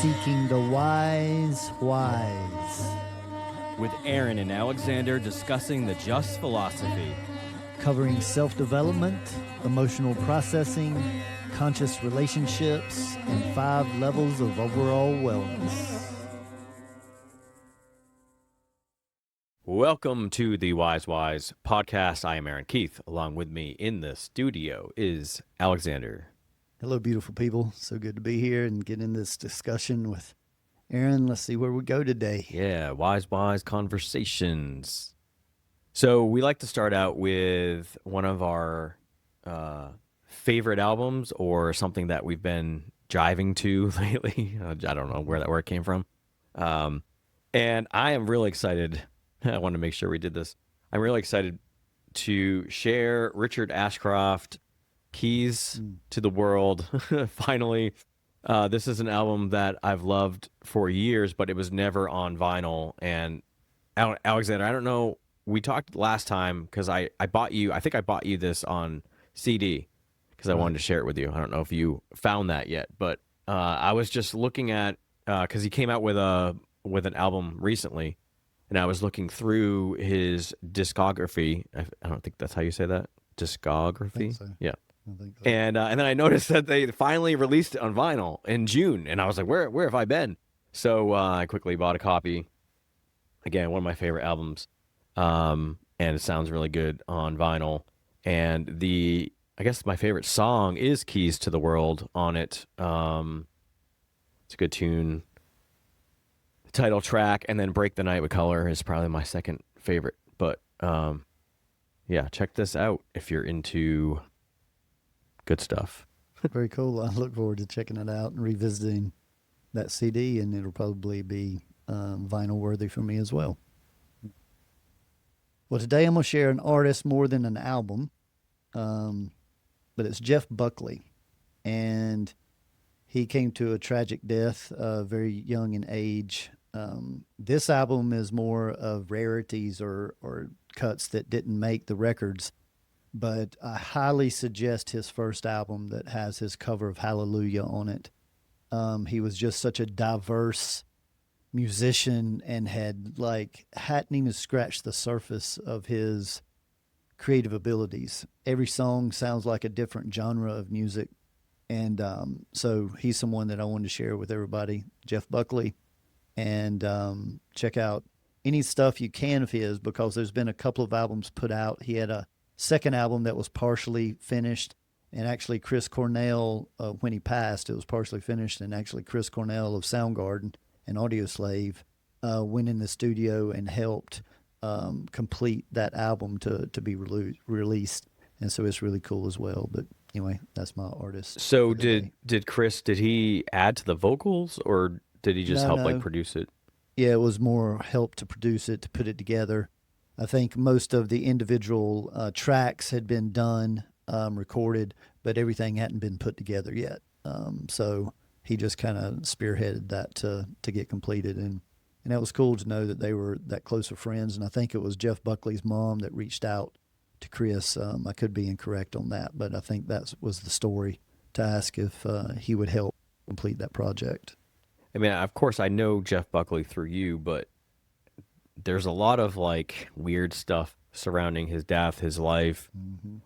Seeking the Wise. With Aaron and Alexander discussing the just philosophy. Covering self-development, emotional processing, conscious relationships, and 5 levels of overall wellness. Welcome to the Wise podcast. I am Aaron Keith. Along with me in the studio is Alexander. Hello, beautiful people. So good to be here and get in this discussion with Aaron. Let's see where we go today. Yeah, wise conversations. So we like to start out with one of our favorite albums or something that we've been jiving to lately. I don't know where that word came from. And I am really excited. I want to make sure we did this. I'm really excited to share Richard Ashcroft, Keys to the World. Finally, this is an album that I've loved for years, but it was never on vinyl. And Alexander, I don't know. We talked last time because I bought you. I think I bought you this on CD because I wanted to share it with you. I don't know if you found that yet, but I was just looking at because he came out with an album recently, and I was looking through his discography. I don't think that's how you say that. Discography. I think so. Yeah. I think so. And then I noticed that they finally released it on vinyl in June, and I was like, where have I been? So I quickly bought a copy. Again, one of my favorite albums, and it sounds really good on vinyl. And I guess my favorite song is Keys to the World on it. It's a good tune. The title track, and then Break the Night with Color is probably my second favorite. But yeah, check this out if you're into good stuff. Very cool. I look forward to checking it out and revisiting that CD, and it'll probably be vinyl worthy for me as well. Well, today I'm going to share an artist more than an album, but it's Jeff Buckley, and he came to a tragic death very young in age. This album is more of rarities or cuts that didn't make the records, but I highly suggest his first album that has his cover of Hallelujah on it. He was just such a diverse musician and hadn't even scratched the surface of his creative abilities. Every song sounds like a different genre of music. And so he's someone that I wanted to share with everybody, Jeff Buckley. And check out any stuff you can of his, because there's been a couple of albums put out. He had a second album that was partially finished, and actually Chris Cornell, when he passed, it was partially finished, and actually Chris Cornell of Soundgarden and Audioslave went in the studio and helped complete that album to be released, and so it's really cool as well. But anyway, that's my artist. So did Chris, did he add to the vocals, or did he just help like produce it? Yeah, it was more help to produce it, to put it together. I think most of the individual tracks had been done, recorded, but everything hadn't been put together yet. So he just kind of spearheaded that to get completed. And that was cool to know that they were that close of friends. And I think it was Jeff Buckley's mom that reached out to Chris. I could be incorrect on that, but I think that was the story, to ask if he would help complete that project. I mean, of course, I know Jeff Buckley through you, but there's a lot of like weird stuff surrounding his death, his life,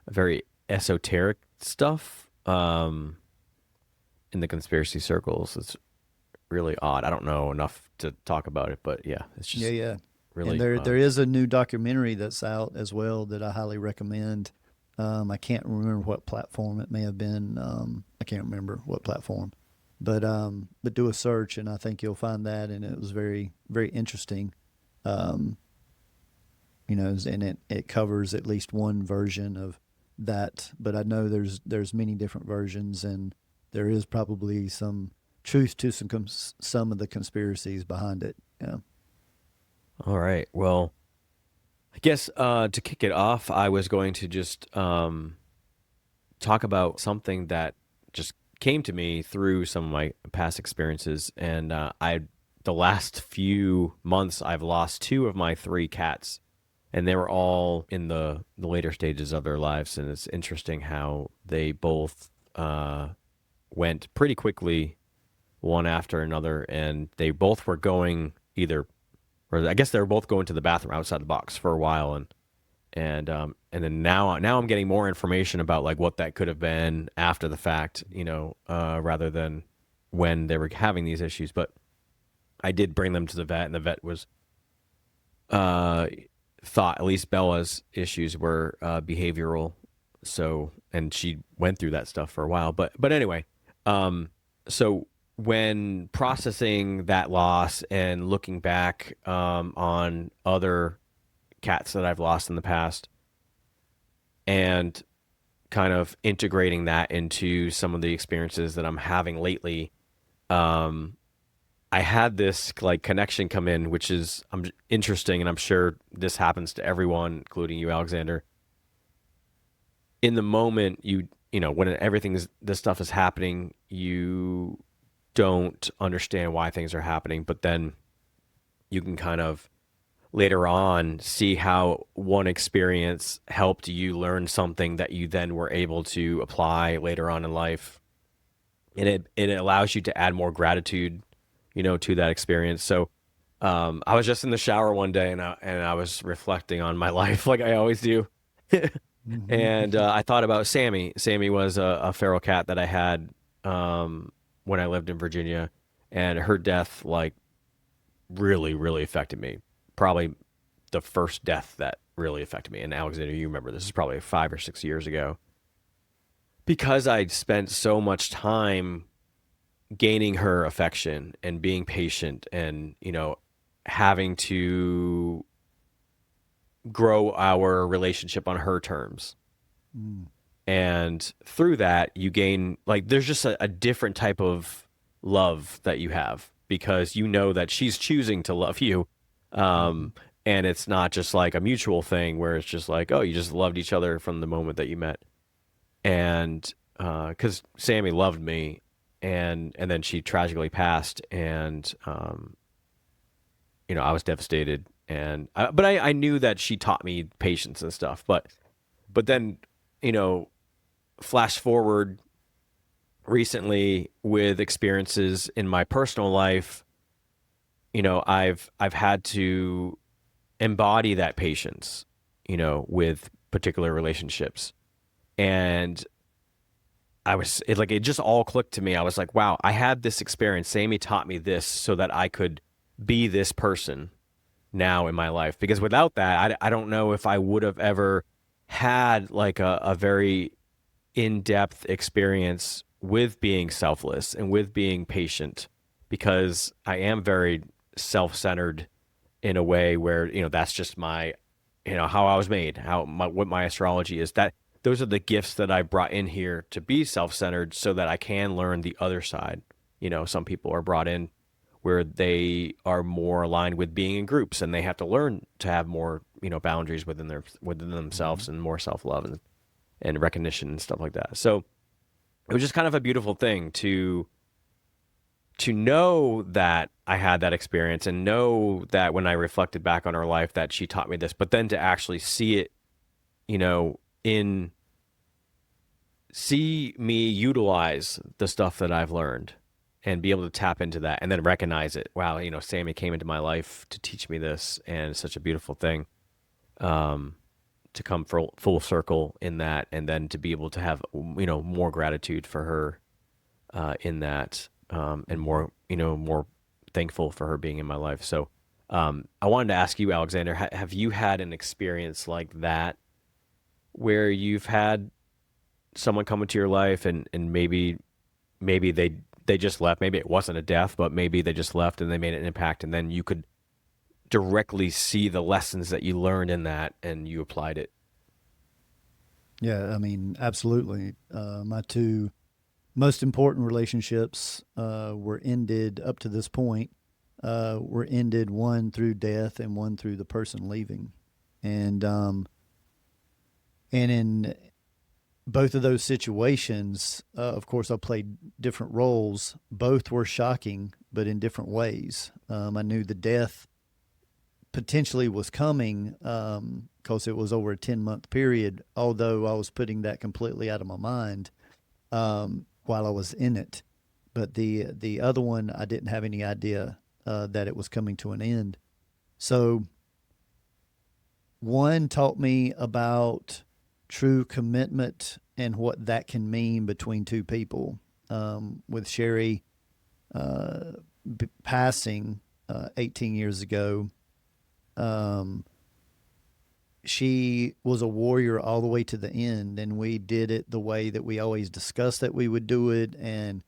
very esoteric stuff in the conspiracy circles. It's really odd. I don't know enough to talk about it, but yeah, it's just really. And there is a new documentary that's out as well that I highly recommend. I can't remember what platform it may have been. I can't remember what platform, but do a search and I think you'll find that, and it was very, very interesting. And it covers at least one version of that, but I know there's many different versions, and there is probably some truth to some of the conspiracies behind it. Yeah. All right. Well, I guess to kick it off, I was going to just talk about something that just came to me through some of my past experiences, and the last few months I've lost 2 of my 3 cats, and they were all in the later stages of their lives, and it's interesting how they both went pretty quickly one after another, and they both were going either, or I guess they were both going to the bathroom outside the box for a while, and then now I'm getting more information about like what that could have been after the fact, rather than when they were having these issues. But I did bring them to the vet, and the vet was uh, thought at least Bella's issues were behavioral. So, and she went through that stuff for a while. But anyway, so when processing that loss and looking back on other cats that I've lost in the past, and kind of integrating that into some of the experiences that I'm having lately, um, I had this like connection come in, which is interesting, and I'm sure this happens to everyone, including you, Alexander. In the moment, when this stuff is happening, you don't understand why things are happening, but then you can kind of later on see how one experience helped you learn something that you then were able to apply later on in life, and it allows you to add more gratitude, to that experience. So I was just in the shower one day, and I was reflecting on my life like I always do. And Mm-hmm. I thought about Sammy. Sammy was a feral cat that I had when I lived in Virginia, and her death like really, really affected me. Probably the first death that really affected me. And Alexander, you remember this is probably 5 or 6 years ago, because I'd spent so much time gaining her affection and being patient, and having to grow our relationship on her terms. Mm. And through that, you gain like there's just a different type of love that you have, because you know that she's choosing to love you. Mm-hmm. Um, and it's not just like a mutual thing where it's just like, oh, you just loved each other from the moment that you met. And because Sammy loved me, and then she tragically passed, and I was devastated. But I knew that she taught me patience and stuff. But then, you know, flash forward recently with experiences in my personal life, I've had to embody that patience, with particular relationships. And it just all clicked to me. I was like, wow, I had this experience. Sammy taught me this so that I could be this person now in my life. Because without that, I don't know if I would have ever had like a very in-depth experience with being selfless and with being patient, because I am very self-centered in a way where, that's just my, how I was made, what my astrology is. That those are the gifts that I brought in here to be self-centered so that I can learn the other side. Some people are brought in where they are more aligned with being in groups, and they have to learn to have more, boundaries within Mm-hmm. themselves, and more self-love and recognition and stuff like that. So it was just kind of a beautiful thing to know that I had that experience, and know that when I reflected back on her life that she taught me this, but then to actually see it, in see me utilize the stuff that I've learned and be able to tap into that, and then recognize it. Wow, Sammy came into my life to teach me this, and it's such a beautiful thing. Um, to come full circle in that, and then to be able to have more gratitude for her in that, and Mm-hmm. more thankful for her being in my life. So I wanted to ask you, Alexander, have you had an experience like that where you've had someone come into your life, and maybe they just left, maybe it wasn't a death, but maybe they just left and they made an impact, and then you could directly see the lessons that you learned in that and you applied it? Yeah, I mean, absolutely. My two most important relationships were ended up to this point. Were ended, one through death and one through the person leaving, and in both of those situations, of course, I played different roles. Both were shocking, but in different ways. I knew the death potentially was coming because it was over a 10-month period, although I was putting that completely out of my mind while I was in it. but the other one I didn't have any idea that it was coming to an end. So one taught me about true commitment and what that can mean between two people. With Sherry passing 18 years ago, um, she was a warrior all the way to the end, and we did it the way that we always discussed that we would do it. And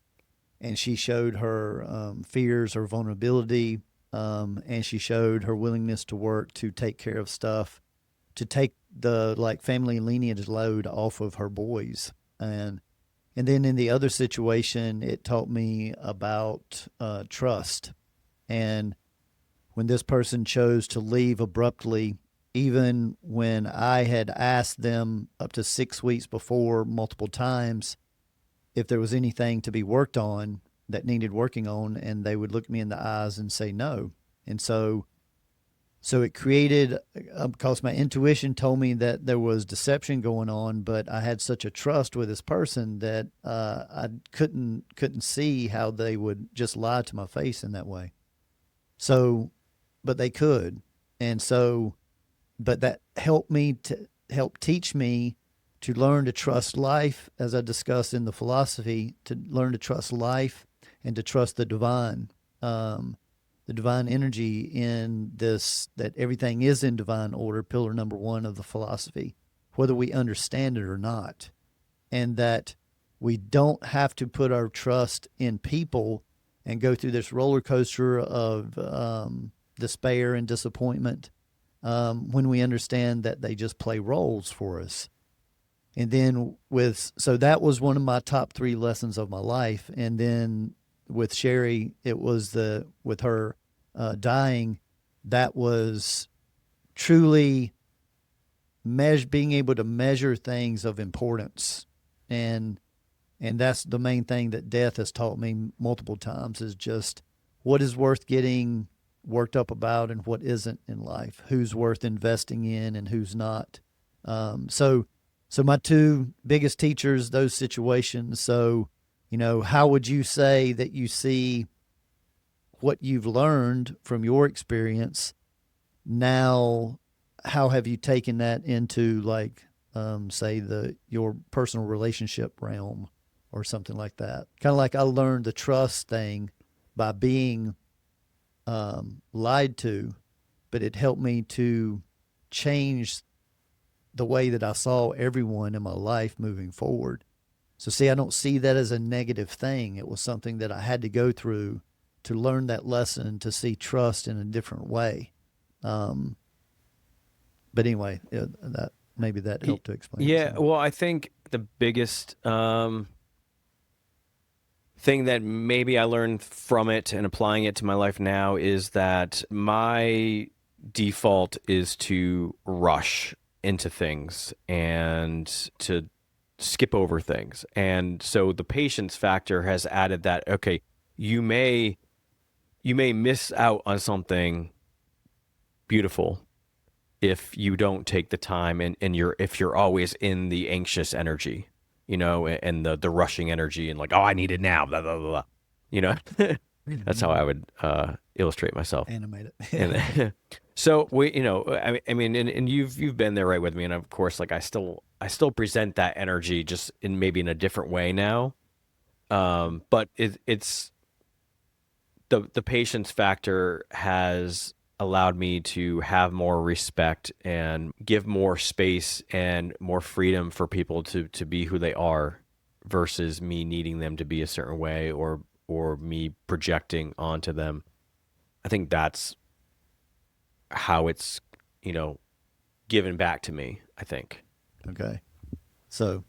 she showed her fears, her vulnerability, and she showed her willingness to work to take care of stuff, to take the like family lineage load off of her boys. And then in the other situation, it taught me about trust. And when this person chose to leave abruptly, even when I had asked them up to 6 weeks before multiple times if there was anything to be worked on that needed working on, and they would look me in the eyes and say no. And so it created, because my intuition told me that there was deception going on, but I had such a trust with this person that I couldn't see how they would just lie to my face in that way. So, but they could, and so, but that helped me to help teach me to learn to trust life, as I discussed in the philosophy, to learn to trust life and to trust the divine energy in this, that everything is in divine order, pillar number one of the philosophy, whether we understand it or not. And that we don't have to put our trust in people and go through this roller coaster of despair and disappointment when we understand that they just play roles for us. And then so that was one of my top three lessons of my life. And then with Sherry, it was with her dying, that was truly being able to measure things of importance. And that's the main thing that death has taught me multiple times, is just what is worth getting worked up about and what isn't in life, who's worth investing in and who's not. So my two biggest teachers, those situations. So, how would you say that you see what you've learned from your experience now? How have you taken that into, like, say your personal relationship realm or something like that? Kind of like I learned the trust thing by being lied to, but it helped me to change the way that I saw everyone in my life moving forward. So see, I don't see that as a negative thing. It was something that I had to go through to learn that lesson, to see trust in a different way. Um, but anyway, that maybe that helped to explain it Yeah, some. well, I think the biggest thing that maybe I learned from it and applying it to my life now is that my default is to rush into things and to skip over things. And so the patience factor has added that, okay, you may miss out on something beautiful if you don't take the time, and if you're always in the anxious energy, and the rushing energy, and like, oh, I need it now, blah blah blah, blah. you know that's how I would illustrate myself. Animate it. Yeah. And so I mean, and you've been there right with me, and of course, like, I still present that energy, just in maybe in a different way now. But it's the patience factor has allowed me to have more respect and give more space and more freedom for people to be who they are, versus me needing them to be a certain way, or me projecting onto them. I think that's how it's, given back to me, I think. Okay. So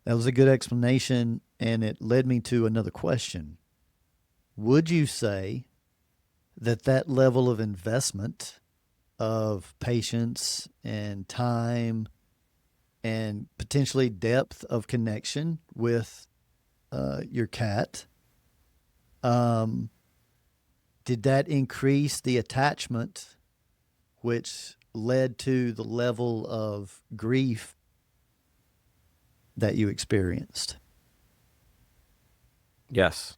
that was a good explanation, and it led me to another question. Would you say that level of investment of patience and time and potentially depth of connection with your cat, um, did that increase the attachment, which led to the level of grief that you experienced? Yes.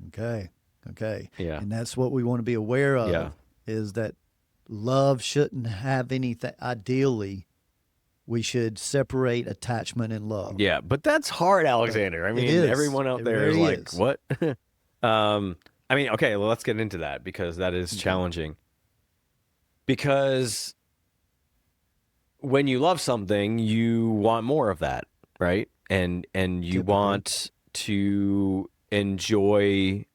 Okay. Okay. Yeah. And that's what we want to be aware Yeah. of is that love shouldn't have anything. Ideally, we should separate attachment and love. Yeah. But that's hard, But Alexander. I it mean, is. everyone out It there is very like, is. what? I mean, okay, well, let's get into that because that is Okay. challenging. Because when you love something, you want more of that, right? And you Typically. want to enjoy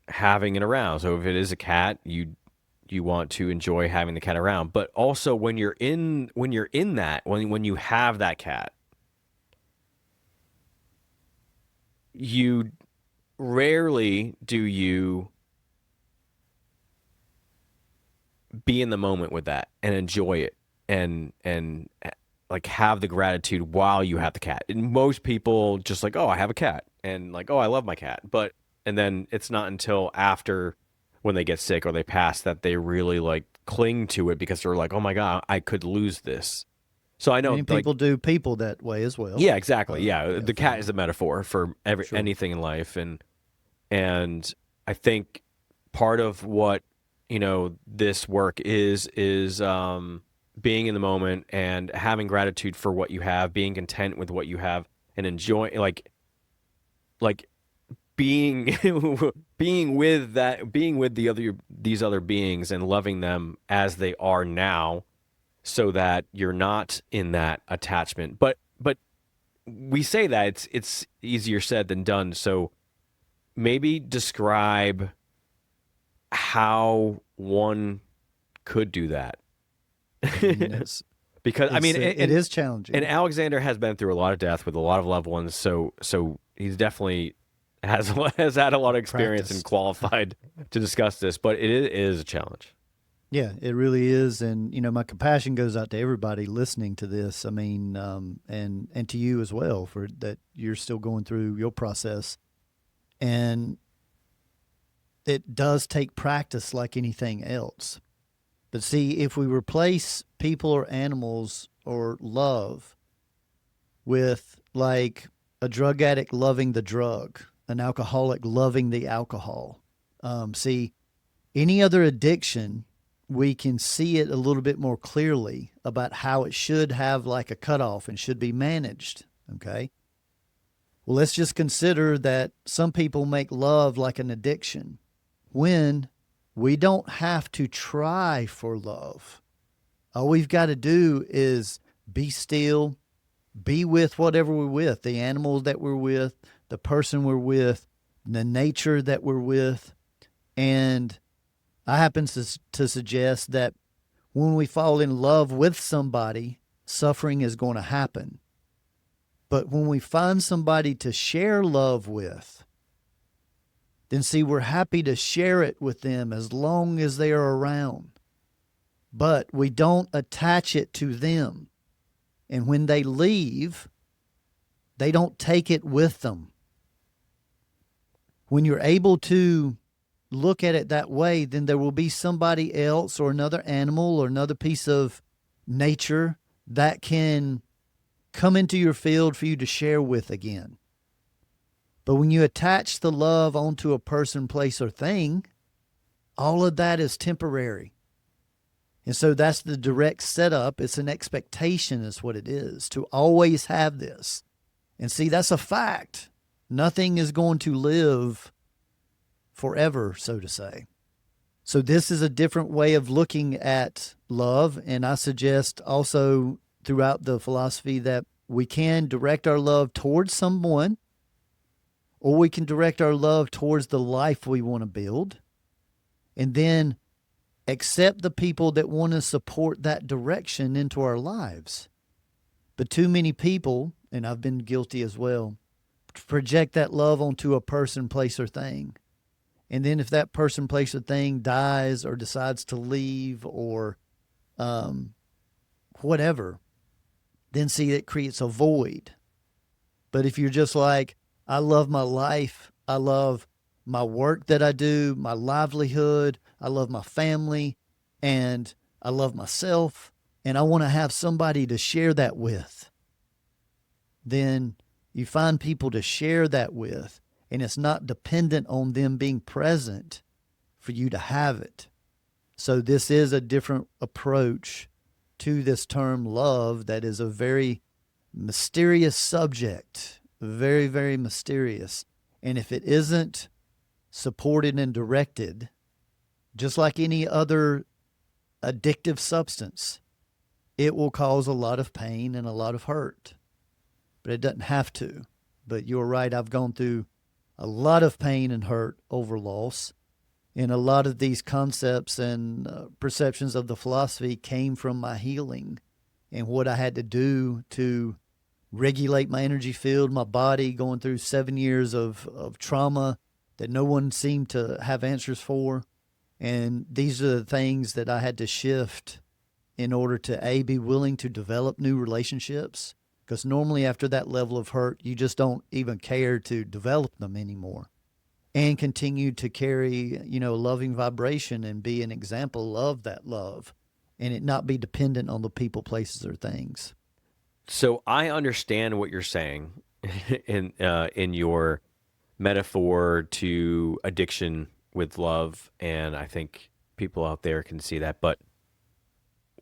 having it around. So if it is a cat, you want to enjoy having the cat around. But also when you're in that, when you have that cat, you rarely do you be in the moment with that and enjoy it and like have the gratitude while you have the cat. And most people just like, oh, I have a cat, and like, oh, I love my cat. But and then it's not until after when they get sick or they pass that they really like cling to it because they're like, oh my god, I could lose this. So I Many know like people do people that way as well. yeah, exactly. Yeah, Yeah, the cat is family. a metaphor for Sure. anything in life, and I think part of what this work is being in the moment and having gratitude for what you have, being content with what you have, and enjoying like being being with these other beings and loving them as they are now, so that you're not in that attachment. But we say that it's easier said than done. So maybe describe how one could do that. I mean, it's Because I mean, it is and challenging. Alexander has been through a lot of death with a lot of loved ones, so he's definitely has has had a lot of experience and Practiced. qualified to discuss this. But it is a challenge. Yeah, it really is, and my compassion goes out to everybody listening to this. I mean, and to you as well for that you're still going through your process, and it does take practice like anything else. But see, if we replace people or animals or love with like a drug addict loving the drug, an alcoholic loving the alcohol, see, any other addiction, we can see it a little bit more clearly about how it should have like a cutoff and should be managed. Okay. Well, let's just consider that some people make love like an addiction when we don't have to try for love. All we've got to do is be still, be with whatever we're with, the animal that we're with, the person we're with, the nature that we're with. And I happen to suggest that when we fall in love with somebody, suffering is going to happen. But when we find somebody to share love with, then see, we're happy to share it with them as long as they are around. But we don't attach it to them. And when they leave, they don't take it with them. When you're able to look at it that way, then there will be somebody else or another animal or another piece of nature that can come into your field for you to share with again. But when you attach the love onto a person, place, or thing, all of that is temporary. And so that's the direct setup. It's an expectation, is what it is, to always have this. And see, that's a fact. Nothing is going to live forever, so to say. So this is a different way of looking at love. And I suggest also throughout the philosophy that we can direct our love towards someone, or we can direct our love towards the life we want to build, and then accept the people that want to support that direction into our lives. But too many people, and I've been guilty as well, project that love onto a person, place, or thing. And then if that person, place, or thing dies or decides to leave or whatever, then see, it creates a void. But if you're just like, I love my life, I love my work that I do, my livelihood, I love my family, and I love myself, and I want to have somebody to share that with, then you find people to share that with. and it's not dependent on them being present for you to have it. So this is a different approach to this term love that is a very mysterious subject, very, very mysterious. And if it isn't supported and directed, just like any other addictive substance, it will cause a lot of pain and a lot of hurt. But it doesn't have to. But you're right, I've gone through a lot of pain and hurt over loss. And a lot of these concepts and perceptions of the philosophy came from my healing and what I had to do to regulate my energy field, my body, going through 7 years of trauma that no one seemed to have answers for. And these are the things that I had to shift in order to, A, be willing to develop new relationships. Because normally after that level of hurt, you just don't even care to develop them anymore. And continue to carry, a loving vibration and be an example of that love, and it not be dependent on the people, places, or things. So I understand what you're saying in your metaphor to addiction with love, and I think people out there can see that. But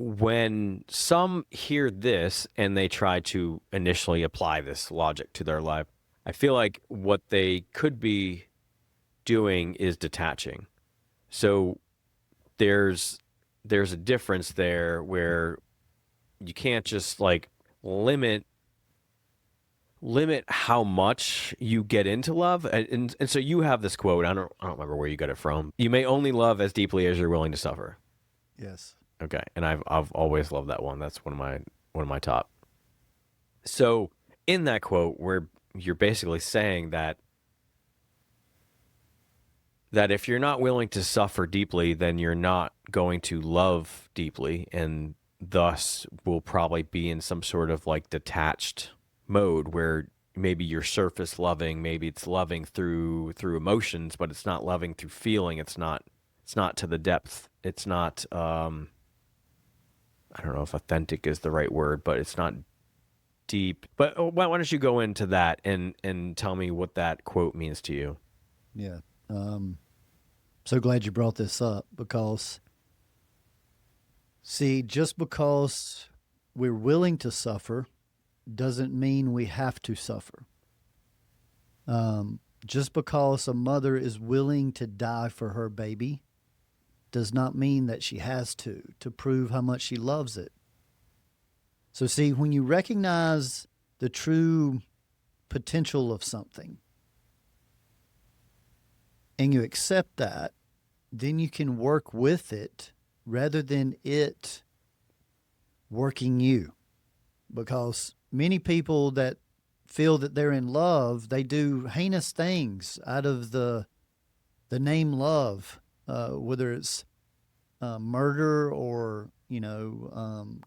when some hear this and they try to initially apply this logic to their life, I feel like what they could be doing is detaching. So there's a difference there where you can't just like limit how much you get into love. And so you have this quote, I don't remember where you got it from. You may only love as deeply as you're willing to suffer. Yes. Okay. And I've always loved that one. That's one of my top. So in that quote where you're basically saying that if you're not willing to suffer deeply, then you're not going to love deeply, and thus will probably be in some sort of like detached mode where maybe you're surface loving, maybe it's loving through emotions, but it's not loving through feeling. It's not to the depth. It's not I don't know if authentic is the right word, but it's not deep. But why don't you go into that and tell me what that quote means to you? Yeah. So glad you brought this up because, see, just because we're willing to suffer doesn't mean we have to suffer. Just because a mother is willing to die for her baby does not mean that she has to prove how much she loves it. So, see, when you recognize the true potential of something, and you accept that, then you can work with it rather than it working you. Because many people that feel that they're in love, they do heinous things out of the name love, whether it's murder or,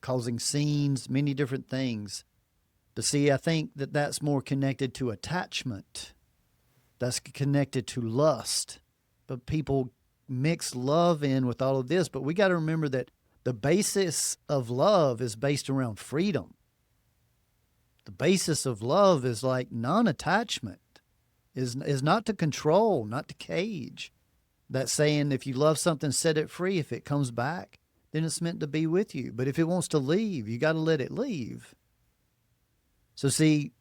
causing scenes, many different things. But see, I think that that's more connected to attachment. That's connected to lust. But people mix love in with all of this. But we got to remember that the basis of love is based around freedom. The basis of love is like non-attachment, is not to control, not to cage. That's saying if you love something, set it free. If it comes back, then it's meant to be with you. But if it wants to leave, you got to let it leave. So see,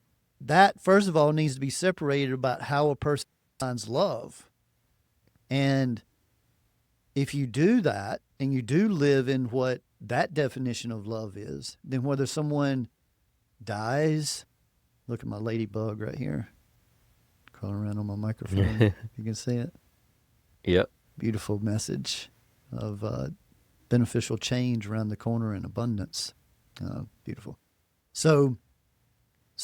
that, first of all, needs to be separated about how a person finds love. And if you do that, and you do live in what that definition of love is, then whether someone dies, look at my ladybug right here, crawling around on my microphone. You can see it. Yep. Beautiful message of beneficial change around the corner and abundance. Beautiful. So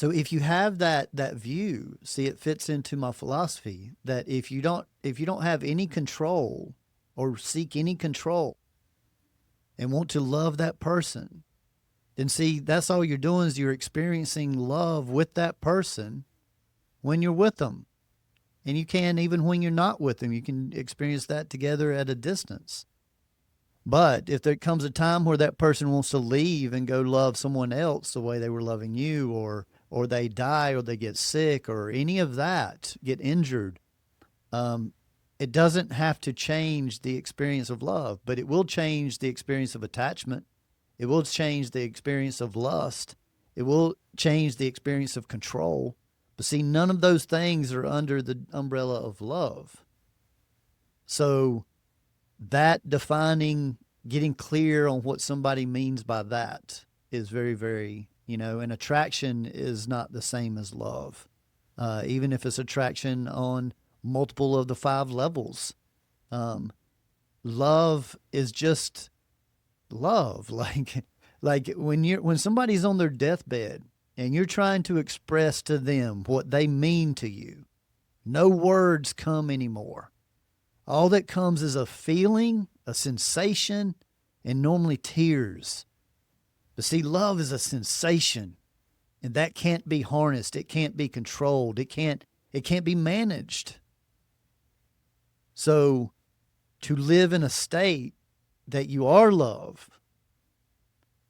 if you have that view, see, it fits into my philosophy that if you don't have any control or seek any control and want to love that person, then see, that's all you're doing is you're experiencing love with that person when you're with them. And you can, even when you're not with them, you can experience that together at a distance. But if there comes a time where that person wants to leave and go love someone else the way they were loving you, or or they die or they get sick or any of that, get injured, it doesn't have to change the experience of love, but it will change the experience of attachment. It will change the experience of lust. It will change the experience of control. But see, none of those things are under the umbrella of love. So that defining, getting clear on what somebody means by that is very, very, and attraction is not the same as love. Even if it's attraction on multiple of the 5 levels, love is just love. Like when somebody's on their deathbed and you're trying to express to them what they mean to you, no words come anymore. All that comes is a feeling, a sensation, and normally tears. But see, love is a sensation, and that can't be harnessed. It can't be controlled. It can't be managed. So to live in a state that you are love,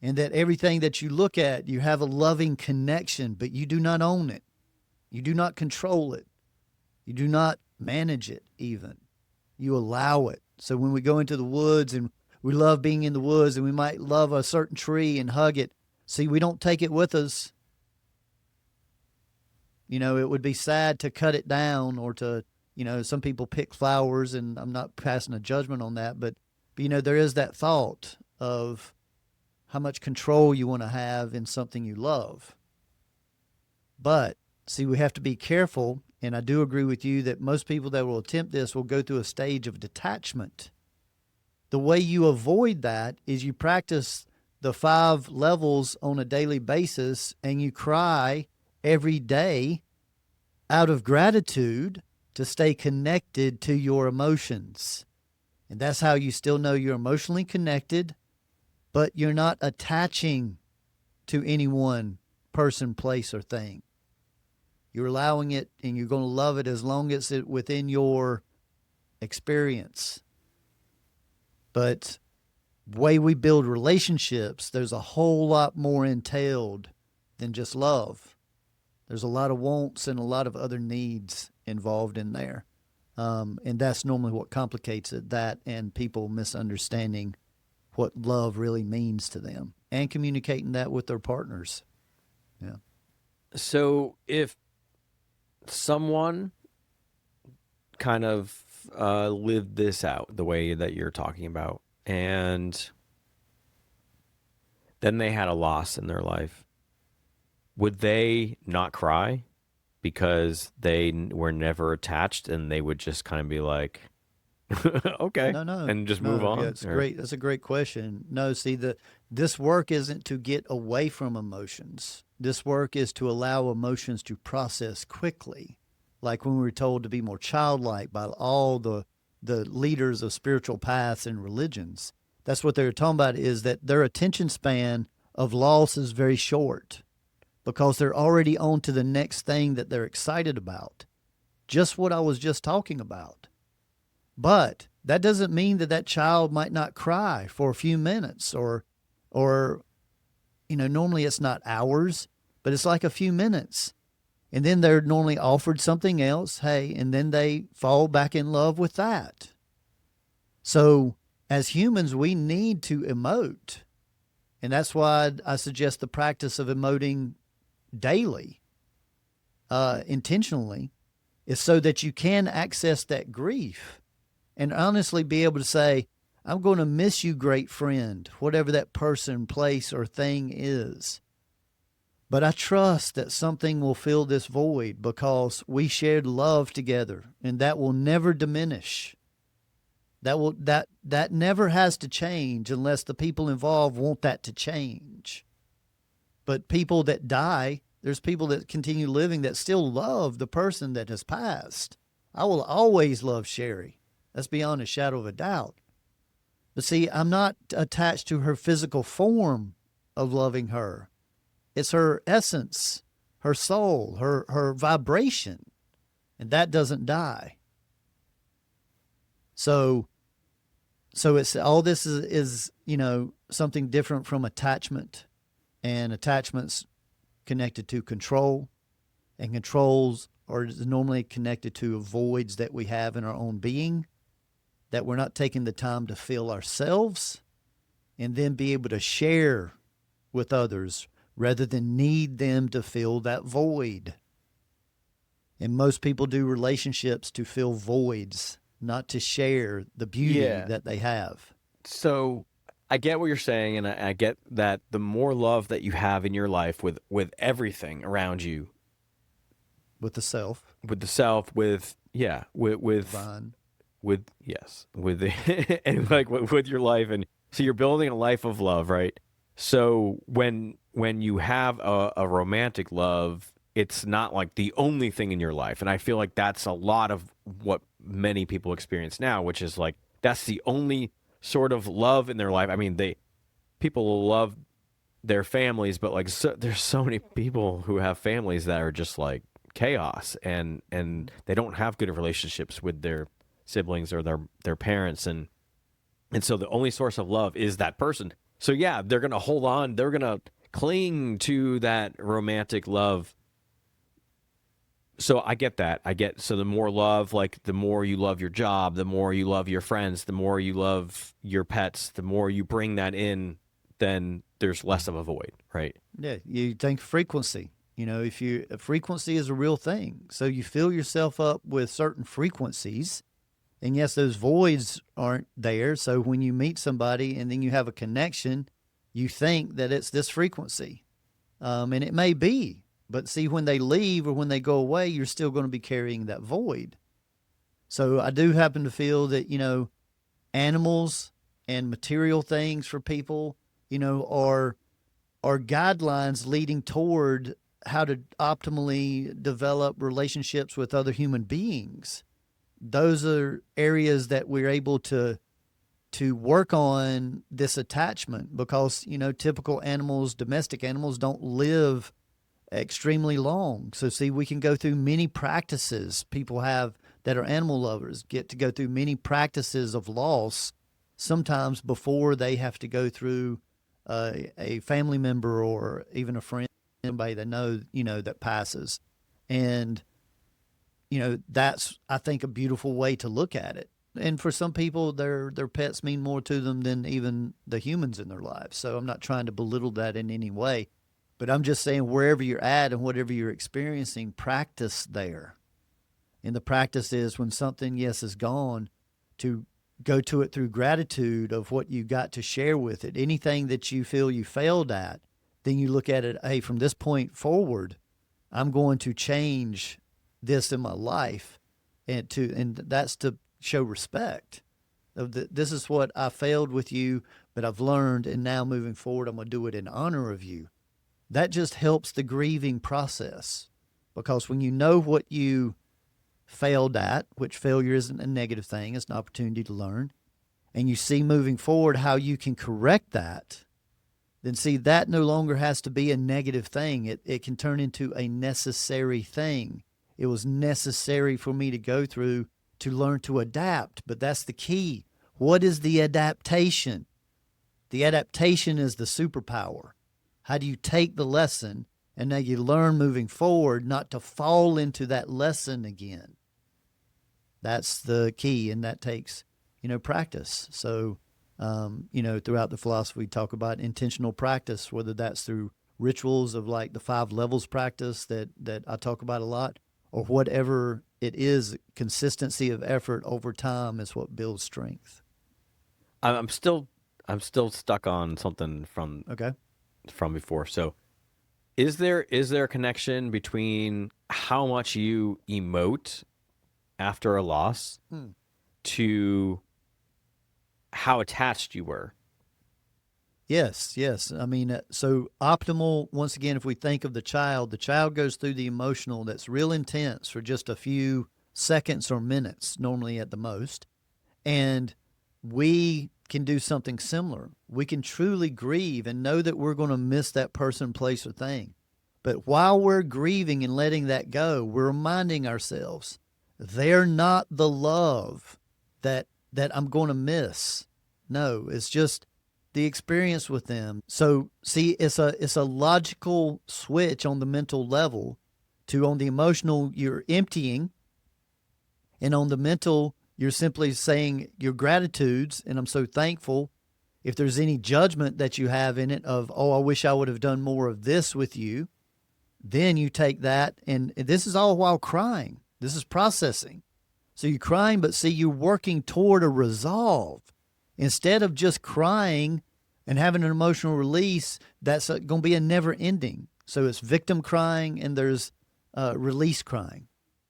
and that everything that you look at, you have a loving connection, but you do not own it. You do not control it. You do not manage it even. You allow it. So when we go into the woods and we love being in the woods and we might love a certain tree and hug it, see, we don't take it with us. It would be sad to cut it down or to, some people pick flowers, and I'm not passing a judgment on that, but there is that thought of how much control you want to have in something you love. But see, we have to be careful. And I do agree with you that most people that will attempt this will go through a stage of detachment. The way you avoid that is you practice the 5 levels on a daily basis, and you cry every day out of gratitude to stay connected to your emotions. And that's how you still know you're emotionally connected, but you're not attaching to any one person, place, or thing. You're allowing it, and you're going to love it as long as it's within your experience. But the way we build relationships, there's a whole lot more entailed than just love. There's a lot of wants and a lot of other needs involved in there. And that's normally what complicates it, that and people misunderstanding what love really means to them and communicating that with their partners. Yeah. So if someone kind of lived this out the way that you're talking about, and then they had a loss in their life, would they not cry because they were never attached, and they would just kind of be like, okay, No, and just move on? Yeah, it's great. That's a great question. No, see, this work isn't to get away from emotions. This work is to allow emotions to process quickly. Like when we were told to be more childlike by all the leaders of spiritual paths and religions. That's what they're talking about, is that their attention span of loss is very short because they're already on to the next thing that they're excited about. Just what I was just talking about. But that doesn't mean that child might not cry for a few minutes or normally it's not hours, but it's like a few minutes. And then they're normally offered something else, hey, and then they fall back in love with that. So as humans, we need to emote. And that's why I suggest the practice of emoting daily, intentionally, is so that you can access that grief and honestly be able to say, I'm going to miss you, great friend, whatever that person, place, or thing is. But I trust that something will fill this void because we shared love together, and that will never diminish. That never has to change unless the people involved want that to change. But people that die, there's people that continue living that still love the person that has passed. I will always love Sherry. That's beyond a shadow of a doubt. But see, I'm not attached to her physical form of loving her. It's her essence, her soul, her vibration, and that doesn't die. So it's all this is something different from attachment, and attachments connected to control, and controls are normally connected to voids that we have in our own being that we're not taking the time to fill ourselves and then be able to share with others rather than need them to fill that void. And most people do relationships to fill voids, not to share the beauty Yeah. that they have So I get what you're saying, and I get that the more love that you have in your life with everything around you, with the self, with the self, with yeah, divine. with yes, with the, and like with your life, and so you're building a life of love, right? So when you have a romantic love, it's not like the only thing in your life, and I feel like that's a lot of what many people experience now, which is like that's the only sort of love in their life. I mean, they people love their families, but like there's so many people who have families that are just like chaos, and they don't have good relationships with their siblings or their parents, and so the only source of love is that person. So yeah, they're gonna hold on, they're gonna cling to that romantic love. So I get that. I get so the more love, like the more you love your job, the more you love your friends, the more you love your pets, the more you bring that in, then there's less of a void, right? Yeah, you think frequency. If frequency is a real thing, so you fill yourself up with certain frequencies, and yes, those voids aren't there. So when you meet somebody and then you have a connection, you think that it's this frequency, and it may be. But see, when they leave or when they go away, you're still going to be carrying that void. So I do happen to feel that animals and material things for people, are guidelines leading toward how to optimally develop relationships with other human beings. Those are areas that we're able to work on this attachment because typical animals, domestic animals, don't live extremely long. So see, we can go through many practices. People have that are animal lovers get to go through many practices of loss sometimes before they have to go through a family member or even a friend, somebody they know, that passes. And that's, I think, a beautiful way to look at it. And for some people, their pets mean more to them than even the humans in their lives. So I'm not trying to belittle that in any way, but I'm just saying wherever you're at and whatever you're experiencing, practice there. And the practice is when something, yes, is gone, to go to it through gratitude of what you got to share with it. Anything that you feel you failed at, then you look at it, hey, from this point forward, I'm going to change this in my life, and that's to show respect. This is what I failed with you, but I've learned, and now moving forward, I'm going to do it in honor of you. That just helps the grieving process because when you know what you failed at, which failure isn't a negative thing, it's an opportunity to learn, and you see moving forward how you can correct that, then see that no longer has to be a negative thing. It can turn into a necessary thing. It was necessary for me to go through to learn to adapt, but that's the key. What is the adaptation? The adaptation is the superpower. How do you take the lesson and now you learn moving forward not to fall into that lesson again? That's the key, and that takes, practice. So, throughout the philosophy, we talk about intentional practice, whether that's through rituals of like the 5 levels practice that I talk about a lot, or whatever it is, consistency of effort over time is what builds strength. I'm still I'm still stuck on something Okay. from before. So is there a connection between how much you emote after a loss Hmm. to how attached you were? Yes, yes. I mean, so optimal, once again, if we think of the child goes through the emotional that's real intense for just a few seconds or minutes, normally at the most. And we can do something similar. We can truly grieve and know that we're going to miss that person, place, or thing. But while we're grieving and letting that go, we're reminding ourselves they're not the love that I'm going to miss. No, it's just the experience with them. So see, it's a logical switch on the mental level to on the emotional you're emptying, and on the mental you're simply saying your gratitudes and I'm so thankful. If there's any judgment that you have in it of, oh, I wish I would have done more of this with you, then you take that, and this is all while crying. This is processing. So you're crying, but see, you're working toward a resolve. Instead of just crying and having an emotional release, that's going to be a never ending. So it's victim crying and there's release crying.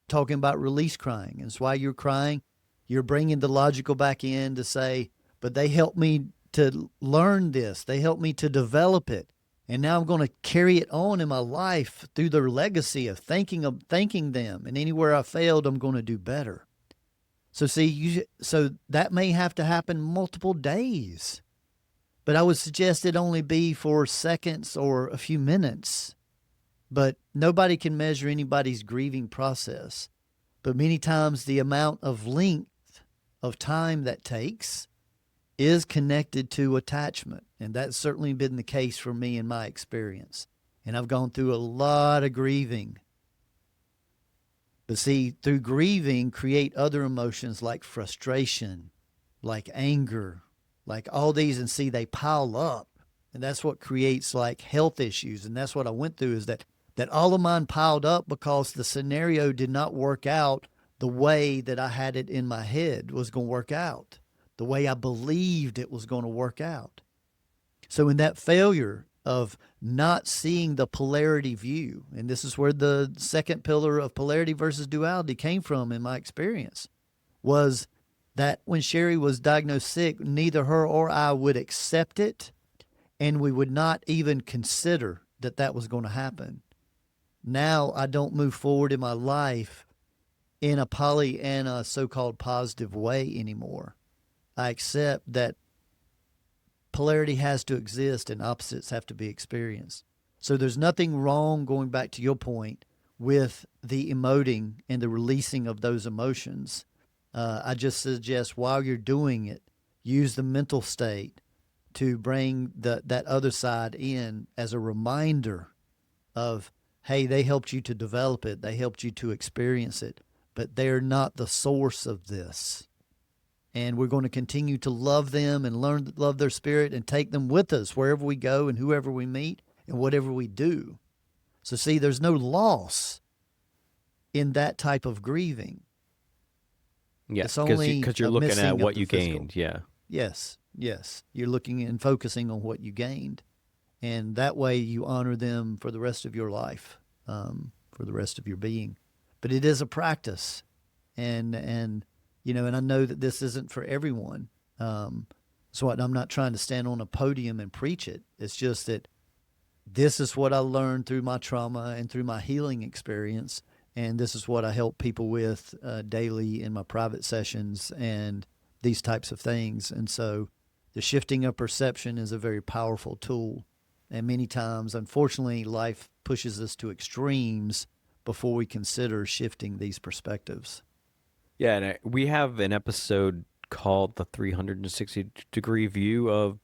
Talking about release crying. And it's why you're crying. You're bringing the logical back in to say, but they helped me to learn this. They helped me to develop it. And now I'm going to carry it on in my life through their legacy of thanking them. And anywhere I failed, I'm going to do better. So see, so that may have to happen multiple days. But I would suggest it only be for seconds or a few minutes. But nobody can measure anybody's grieving process. But many times the amount of length of time that takes is connected to attachment. And that's certainly been the case for me in my experience. And I've gone through a lot of grieving. But see, through grieving, create other emotions like frustration, like anger, like all these, and see, they pile up. And that's what creates like health issues. And that's what I went through, is that all of mine piled up because the scenario did not work out the way that I had it in my head was going to work out, the way I believed it was going to work out. So in that failure of not seeing the polarity view, and this is where the second pillar of polarity versus duality came from in my experience, was that when Sherry was diagnosed sick, neither her or I would accept it, and we would not even consider that that was going to happen. Now I don't move forward in my life in a Pollyanna so-called positive way anymore. I accept that polarity has to exist and opposites have to be experienced. So there's nothing wrong, going back to your point, with the emoting and the releasing of those emotions. I just suggest while you're doing it, use the mental state to bring that other side in as a reminder of, hey, they helped you to develop it. They helped you to experience it, but they're not the source of this. And we're going to continue to love them and learn to love their spirit and take them with us wherever we go and whoever we meet and whatever we do. So see, there's no loss in that type of grieving. Yeah, It's only because you're a looking missing at of what the you physical. gained. Yeah. Yes. You're looking and focusing on what you gained. And that way you honor them for the rest of your life, for the rest of your being. But it is a practice. And I know that this isn't for everyone. So I'm not trying to stand on a podium and preach it. It's just that this is what I learned through my trauma and through my healing experience. And this is what I help people with daily in my private sessions and these types of things. And so the shifting of perception is a very powerful tool. And many times, unfortunately, life pushes us to extremes before we consider shifting these perspectives. Yeah, and we have an episode called The 360-Degree View of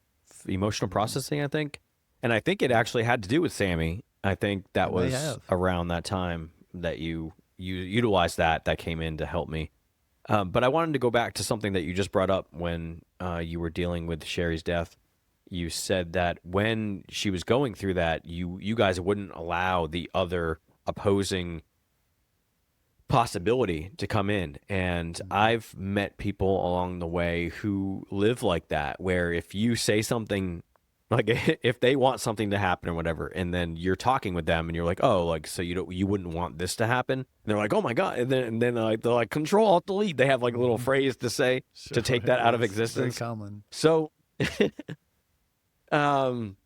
Emotional Processing, I think. And I think it actually had to do with Sammy. I think that It may was have. around that time that you utilized that came in to help me. But I wanted to go back to something that you just brought up when you were dealing with Sherry's death. You said that when she was going through that, you guys wouldn't allow the other opposing possibility to come in. And I've met people along the way who live like that, where if you say something, like if they want something to happen or whatever, and then you're talking with them and you're like, oh, like, so you wouldn't want this to happen. And they're like, oh my God. And then they're like, Control Alt Delete. They have like a little phrase to say to take that out of Yes, very existence. common. So, um,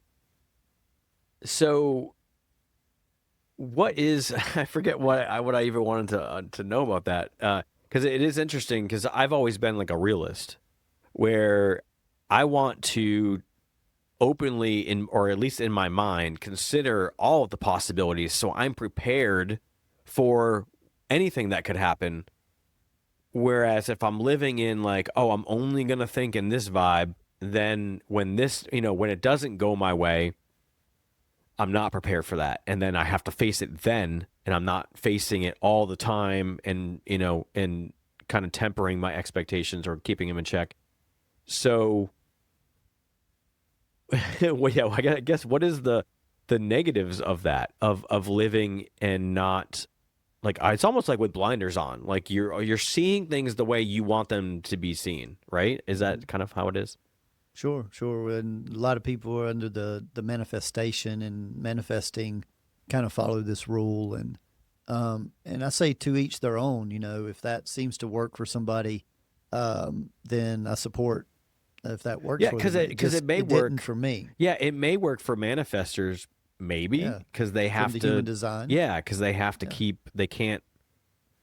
so what is, I forget what I even wanted to know about that. Cause it is interesting, cause I've always been like a realist where I want to openly or at least in my mind, consider all of the possibilities. So I'm prepared for anything that could happen. Whereas if I'm living in like, oh, I'm only going to think in this vibe, then when this, when it doesn't go my way, I'm not prepared for that. And then I have to face it then, and I'm not facing it all the time and, and kind of tempering my expectations or keeping them in check. So, well, yeah, I guess what is the negatives of that, of living and not, like, it's almost like with blinders on, like you're seeing things the way you want them to be seen, right? Is that kind of how it is? Sure, sure. And a lot of people are under the manifestation and manifesting kind of follow this rule. And I say to each their own, if that seems to work for somebody, then I support if that works Yeah, for because them. it may It didn't work. for me. Yeah, it may work for manifestors, maybe, Yeah. because they From have the to. human design. Yeah, because they have to Yeah. they can't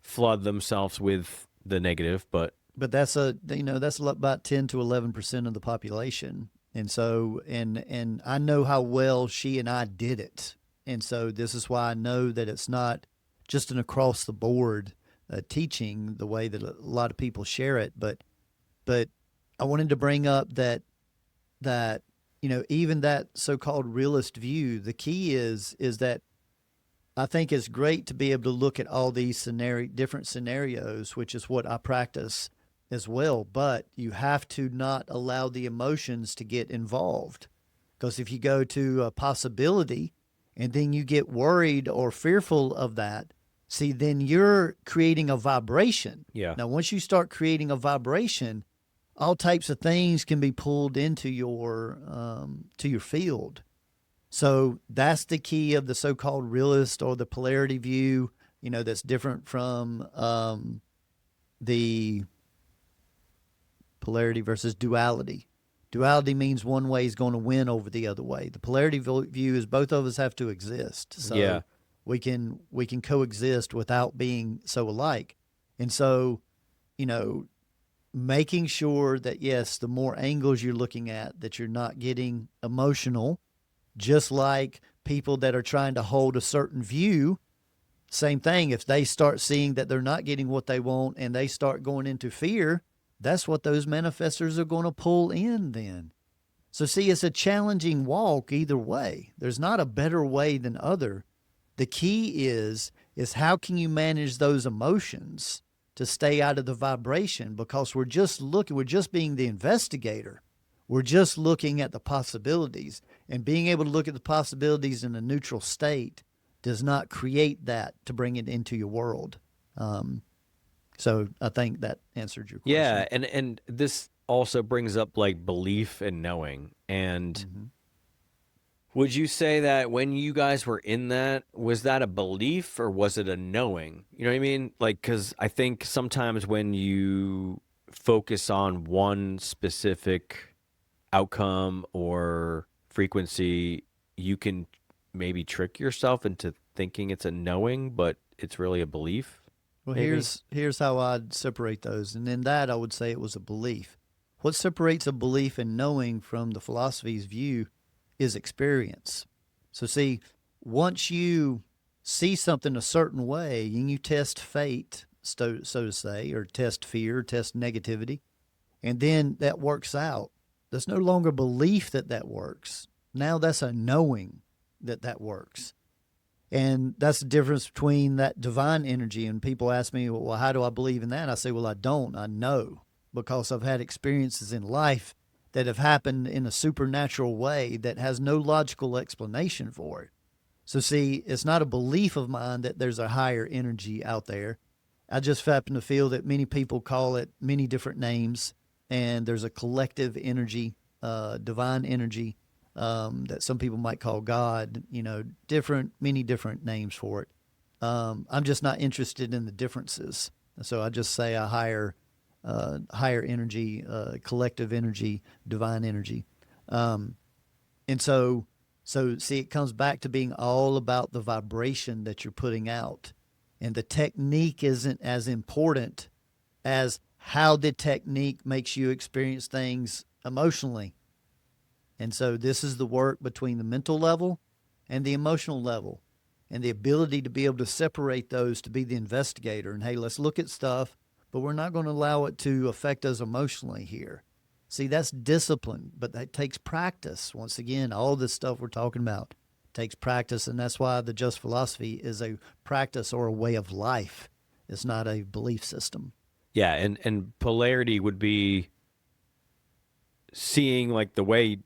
flood themselves with the negative. But But that's about 10 to 11% of the population. And so and I know how well she and I did it. And so this is why I know that it's not just an across the board teaching the way that a lot of people share it, but I wanted to bring up that even that so-called realist view, the key is that I think it's great to be able to look at all these different scenarios, which is what I practice as well. But you have to not allow the emotions to get involved. Because if you go to a possibility and then you get worried or fearful of that, see, then you're creating a vibration. yeah, Now, once you start creating a vibration, all types of things can be pulled into your to your field. So that's the key of the so-called realist or the polarity view. That's different from the polarity versus duality. Duality means one way is going to win over the other way. The polarity view is both of us have to exist, yeah, so we can coexist without being so alike. And so, you know, making sure that yes, the more angles you're looking at, that you're not getting emotional, just like people that are trying to hold a certain view. Same thing. If they start seeing that they're not getting what they want and they start going into fear, that's what those manifestors are going to pull in then. So, see, it's a challenging walk either way. There's not a better way than other. The key is how can you manage those emotions to stay out of the vibration, because we're just being the investigator. We're just looking at the possibilities, and being able to look at the possibilities in a neutral state does not create that to bring it into your world. So I think that answered your yeah. question. And this also brings up like belief and knowing. And Mm-hmm. would you say that when you guys were in that, was that a belief or was it a knowing? You know what I mean? Like, because I think sometimes when you focus on one specific outcome or frequency, you can maybe trick yourself into thinking it's a knowing, but it's really a belief, Well, maybe? here's how I'd separate those, and in that I would say it was a belief. What separates a belief and knowing from the philosophy's view is experience. So, see, once you see something a certain way and you test fate, so to say, or test fear, test negativity, and then that works out, there's no longer belief that that works. Now that's a knowing that that works. And that's the difference between that divine energy. And people ask me, well, how do I believe in that? I say, well, I don't. I know, because I've had experiences in life that have happened in a supernatural way that has no logical explanation for it. So, see, it's not a belief of mine that there's a higher energy out there. I just happen to feel that many people call it many different names, and there's a collective energy, divine energy, that some people might call God. Many different names for it. I'm just not interested in the differences, so I just say a higher energy, collective energy, divine energy. And so see, it comes back to being all about the vibration that you're putting out. And the technique isn't as important as how the technique makes you experience things emotionally. And so this is the work between the mental level and the emotional level, and the ability to be able to separate those, to be the investigator. And hey, let's look at stuff, but we're not going to allow it to affect us emotionally here. See, that's discipline, but that takes practice. Once again, all this stuff we're talking about takes practice, and that's why the just philosophy is a practice or a way of life. It's not a belief system. Yeah, and polarity would be seeing like the way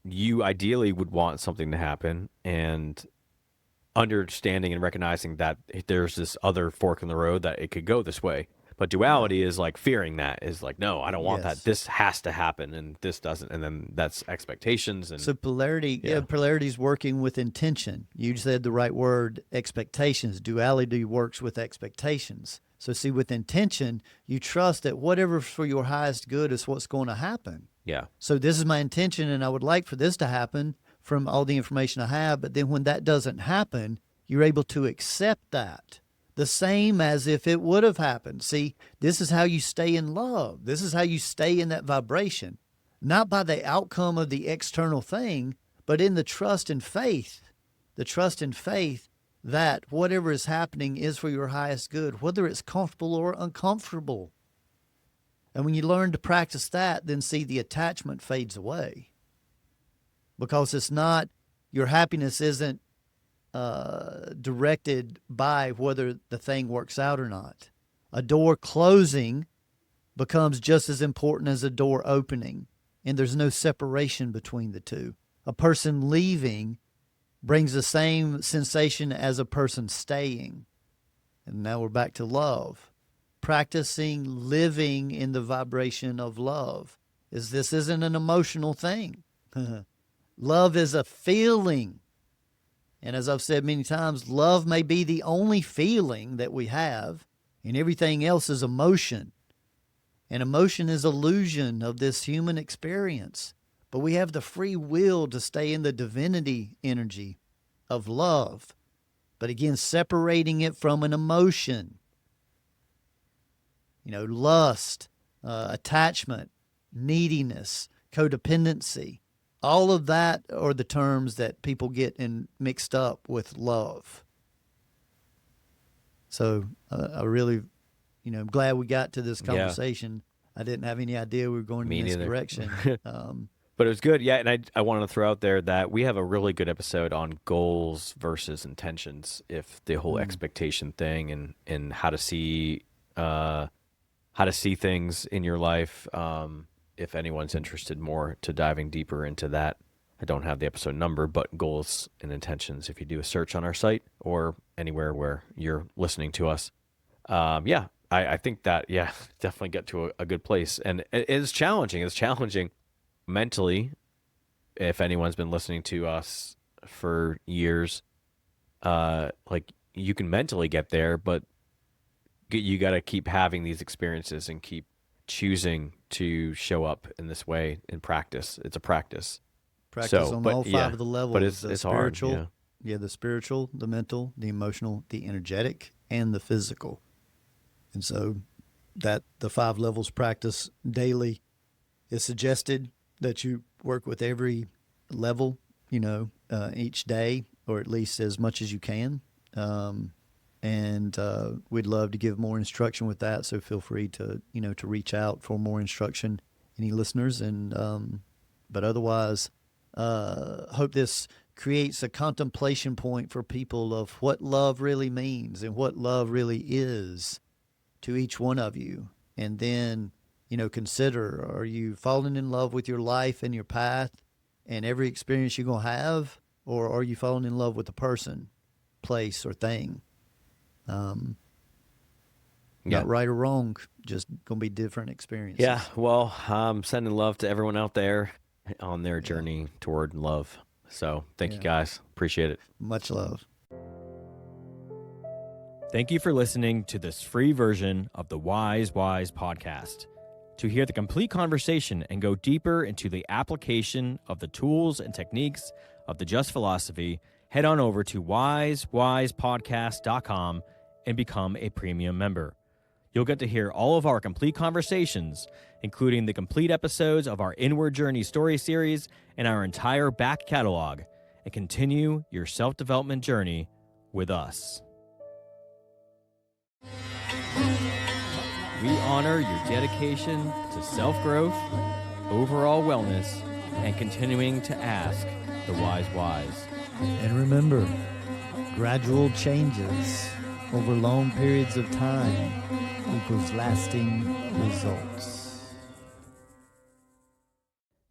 you ideally would want something to happen and understanding and recognizing that there's this other fork in the road that it could go this way. But duality is like fearing that, is like, no, I don't want that. Yes. This has to happen and this doesn't. And then that's expectations. And So polarity, polarity is working with intention. You said the right word, expectations. Duality works with expectations. So see, with intention, you trust that whatever's for your highest good is what's going to happen. yeah, So this is my intention, and I would like for this to happen from all the information I have. But then when that doesn't happen, you're able to accept that. The same as if it would have happened. See, this is how you stay in love. This is how you stay in that vibration, not by the outcome of the external thing, but in the trust and faith. The trust and faith that whatever is happening is for your highest good, whether it's comfortable or uncomfortable. And when you learn to practice that, then see the attachment fades away. Because it's not, your happiness isn't directed by whether the thing works out or not. A door closing becomes just as important as a door opening, and there's no separation between the two. A person leaving brings the same sensation as a person staying. And now we're back to love. Practicing living in the vibration of love. This isn't an emotional thing. Love is a feeling. And as I've said many times, love may be the only feeling that we have, and everything else is emotion. And emotion is illusion of this human experience. But we have the free will to stay in the divinity energy of love. But again, separating it from an emotion. You know, lust, attachment, neediness, codependency. All of that are the terms that people get mixed up with love. So I really, I'm glad we got to this conversation. I didn't have any idea we were going in this direction. But it was good. Yeah, and I wanted to throw out there that we have a really good episode on goals versus intentions, if the whole expectation thing and how to see things in your life. If anyone's interested more to diving deeper into that, I don't have the episode number, but goals and intentions, if you do a search on our site or anywhere where you're listening to us. I think that, definitely get to a good place. And it is challenging. It's challenging mentally. If anyone's been listening to us for years, like you can mentally get there, but you got to keep having these experiences and keep choosing to show up in this way in practice. It's a practice. Practice on all five of the levels. But it's spiritual, hard. Yeah, the spiritual, the mental, the emotional, the energetic, and the physical. And so that the 5 levels practice daily is suggested that you work with every level, each day, or at least as much as you can. And we'd love to give more instruction with that. So feel free to reach out for more instruction, any listeners. And but otherwise, hope this creates a contemplation point for people of what love really means and what love really is to each one of you. And then, consider, are you falling in love with your life and your path and every experience you're going to have? Or are you falling in love with a person, place, or thing? Not right or wrong, just going to be different experiences. Yeah, well, I'm sending love to everyone out there on their journey toward love. So thank you guys. Appreciate it. Much love. Thank you for listening to this free version of the Wise podcast. To hear the complete conversation and go deeper into the application of the tools and techniques of the Just Philosophy, head on over to wisewisepodcast.com and become a premium member. You'll get to hear all of our complete conversations, including the complete episodes of our Inward Journey story series and our entire back catalog, and continue your self-development journey with us. We honor your dedication to self-growth overall wellness, and continuing to ask the wise whys. And remember, gradual changes over long periods of time equals lasting results.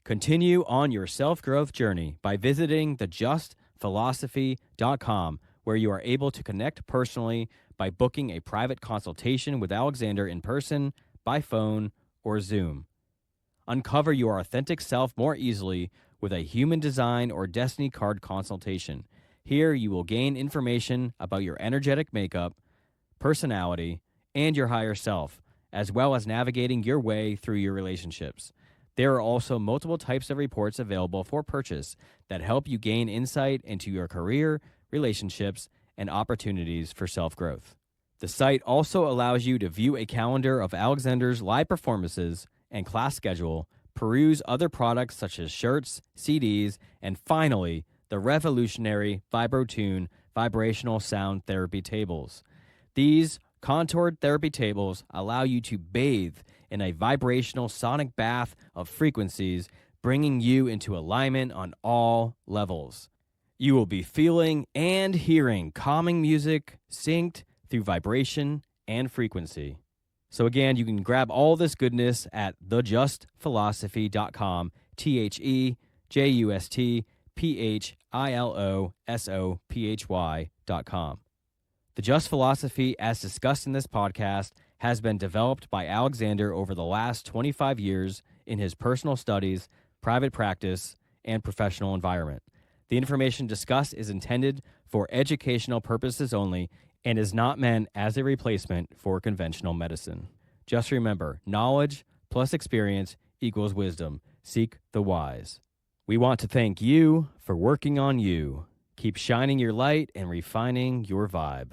Continue on your self-growth journey by visiting thejustphilosophy.com, where you are able to connect personally by booking a private consultation with Alexander in person, by phone, or Zoom. Uncover your authentic self more easily with a human design or destiny card consultation. Here you will gain information about your energetic makeup, personality, and your higher self, as well as navigating your way through your relationships. There are also multiple types of reports available for purchase that help you gain insight into your career, relationships, and opportunities for self-growth. The site also allows you to view a calendar of Alexander's live performances and class schedule, peruse other products such as shirts, CDs, and finally, the revolutionary VibroTune vibrational sound therapy tables. These contoured therapy tables allow you to bathe in a vibrational sonic bath of frequencies, bringing you into alignment on all levels. You will be feeling and hearing calming music synced through vibration and frequency. So again, you can grab all this goodness at thejustphilosophy.com, thejustphilosophy.com. The Just Philosophy, as discussed in this podcast, has been developed by Alexander over the last 25 years in his personal studies, private practice, and professional environment. The information discussed is intended for educational purposes only and is not meant as a replacement for conventional medicine. Just remember, knowledge plus experience equals wisdom. Seek the wise. We want to thank you for working on you. Keep shining your light and refining your vibe.